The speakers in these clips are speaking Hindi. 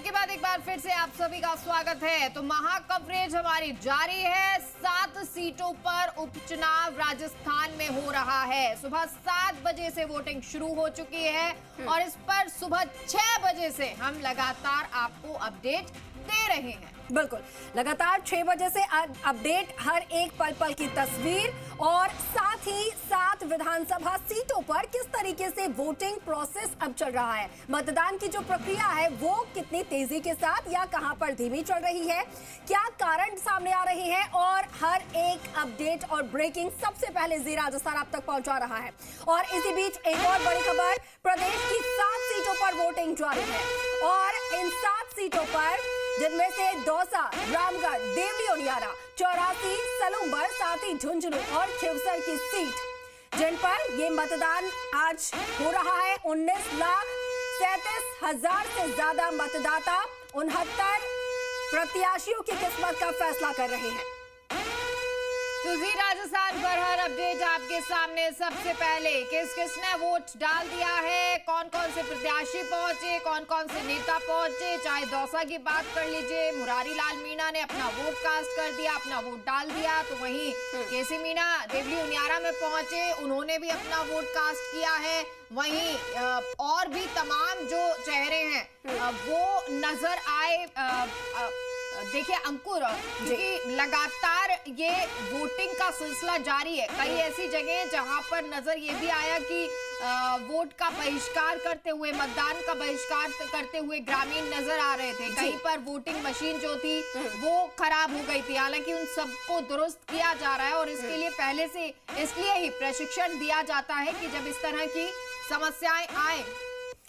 के बाद एक बार फिर से आप सभी का स्वागत है। तो महा कवरेज हमारी जारी है। 7 सीटों पर उपचुनाव राजस्थान में हो रहा है। सुबह 7 बजे से वोटिंग शुरू हो चुकी है और इस पर सुबह 6 बजे से हम लगातार आपको अपडेट दे रहे हैं। बिल्कुल, लगातार 6 बजे से अपडेट, हर एक पल पल की तस्वीर और साथ ही 7 विधानसभा सीटों पर किस तरीके से वोटिंग प्रोसेस अब चल रहा है, मतदान की जो प्रक्रिया है वो कितनी तेजी के साथ या कहां पर धीमी चल रही है, क्या कारण सामने आ रहे हैं और हर एक अपडेट और ब्रेकिंग सबसे पहले जी राजस्थान आप तक पहुंचा रहा है। और इसी बीच एक और बड़ी खबर, प्रदेश की 7 सीटों पर वोटिंग जारी है और इन 7 सीटों पर जिनमें से दौसा, रामगढ़, देवली उनियारा, 84, सलूंबर, साथ ही झुंझुनू और खिवसर की सीट जिन पर ये मतदान आज हो रहा है। 19,37,000 से ज्यादा मतदाता 69 प्रत्याशियों की किस्मत का फैसला कर रहे हैं। तो जी राजस्थान पर हर अपडेट आपके सामने। सबसे पहले किस किसने वोट डाल दिया है, कौन कौन से प्रत्याशी पहुंचे, कौन कौन से नेता पहुंचे। चाहे दौसा की बात कर लीजिए, मुरारी लाल मीणा ने अपना वोट कास्ट कर दिया, अपना वोट डाल दिया। तो वहीं केसी मीणा देवली उनियारा में पहुंचे, उन्होंने भी अपना वोट कास्ट किया है। वहीं और भी तमाम जो चेहरे हैं वो नजर आए। देखिए अंकुर, क्योंकि लगातार ये वोटिंग का सिलसिला जारी है। कई ऐसी जगह जहां पर नजर ये भी आया कि वोट का बहिष्कार करते हुए, मतदान का बहिष्कार करते हुए ग्रामीण नजर आ रहे थे। कहीं पर वोटिंग मशीन जो थी वो खराब हो गई थी। हालांकि उन सबको दुरुस्त किया जा रहा है और इसके लिए पहले से इसलिए ही प्रशिक्षण दिया जाता है कि जब इस तरह की समस्याएं आए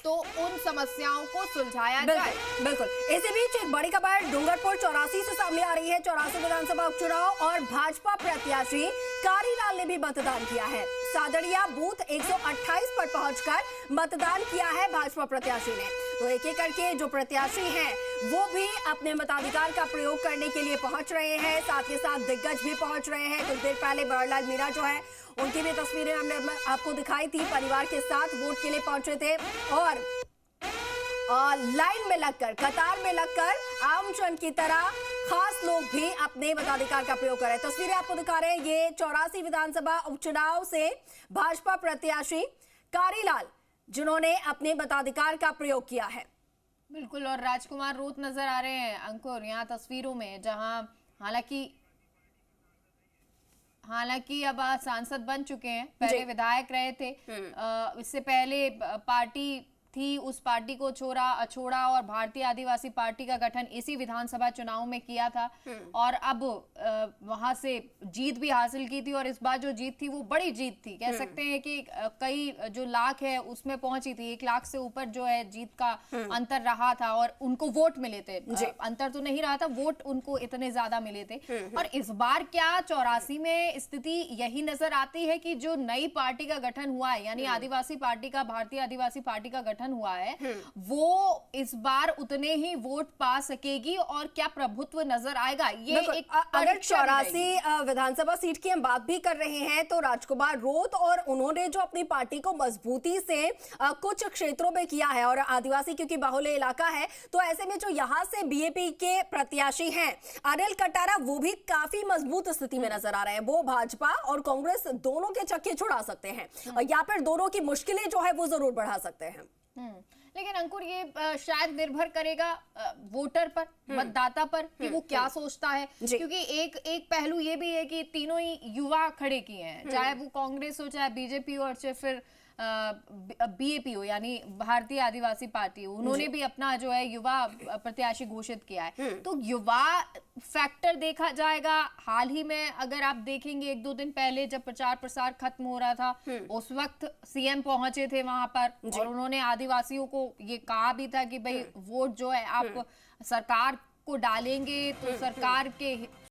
तो उन समस्याओं को सुलझाया जाए। बिल्कुल। इसी बीच एक बड़ी खबर डूंगरपुर 84 से सामने आ रही है। 84 विधानसभा उपचुनाव और भाजपा प्रत्याशी कारीलाल ने भी मतदान किया है। सादड़िया बूथ 128 पर पहुंचकर मतदान किया है भाजपा प्रत्याशी ने। तो एक एक करके जो प्रत्याशी हैं वो भी अपने मताधिकार का प्रयोग करने के लिए पहुंच रहे हैं। साथ के साथ दिग्गज भी पहुंच रहे हैं। कुछ देर पहले बरलाल मीणा जो है उनकी भी तस्वीरें हमने आपको दिखाई थी, परिवार के साथ वोट के लिए पहुंचे थे और लाइन में लगकर, कतार में लगकर आमजन की तरह खास लोग भी अपने मताधिकार का प्रयोग कर रहे हैं। तस्वीरें आपको दिखा रहे हैं, ये 84 विधानसभा उपचुनाव से भाजपा प्रत्याशी कारीलाल जिन्होंने अपने मताधिकार का प्रयोग किया है। बिल्कुल। और राजकुमार रोत नजर आ रहे हैं अंकुर यहाँ तस्वीरों में, जहां हालांकि अब सांसद बन चुके हैं, पहले विधायक रहे थे। इससे पहले पार्टी थी, उस पार्टी को छोड़ा और भारतीय आदिवासी पार्टी का गठन इसी विधानसभा चुनाव में किया था और अब वहां से जीत भी हासिल की थी। और इस बार जो जीत थी वो बड़ी जीत थी, कह सकते हैं कि कई जो लाख है उसमें पहुंची थी। 1 लाख से ऊपर जो है जीत का अंतर रहा था और उनको वोट मिले थे। अंतर तो नहीं रहा था, वोट उनको इतने ज्यादा मिले थे। और इस बार क्या 84 में स्थिति यही नजर आती है कि जो नई पार्टी का गठन हुआ है, यानी आदिवासी पार्टी का, भारतीय आदिवासी पार्टी का हुआ है, वो इस बार उतने ही वोट पा सकेगी और क्या प्रभुत्व नजर आएगा, ये एक अगर 84 विधानसभा सीट की हम बात भी कर रहे हैं तो राजकुमार रोत और उन्होंने जो अपनी पार्टी को मजबूती से कुछ क्षेत्रों में किया है और आदिवासी क्योंकि बाहुल्य इलाका है, तो ऐसे में जो यहाँ से बीएपी के प्रत्याशी हैं अनिल कटारा, वो भी काफी मजबूत स्थिति में नजर आ रहे हैं। वो भाजपा और कांग्रेस दोनों के चक्के छुड़ा सकते हैं या फिर दोनों की मुश्किलें जो है वो जरूर बढ़ा सकते हैं। लेकिन अंकुर ये शायद निर्भर करेगा वोटर पर, मतदाता पर कि वो क्या सोचता है। क्योंकि एक पहलू ये भी है कि तीनों ही युवा खड़े किए हैं, चाहे वो कांग्रेस हो, चाहे बीजेपी हो और चाहे फिर बीएपी हो, यानी भारतीय आदिवासी पार्टी हो। उन्होंने भी अपना जो है युवा प्रत्याशी घोषित किया है। तो युवा फैक्टर देखा जाएगा। हाल ही में अगर आप देखेंगे 1-2 दिन पहले जब प्रचार प्रसार खत्म हो रहा था, उस वक्त सीएम पहुंचे थे वहां पर और उन्होंने आदिवासियों को ये कहा भी था कि भाई वोट जो है आप सरकार को डालेंगे तो सरकार के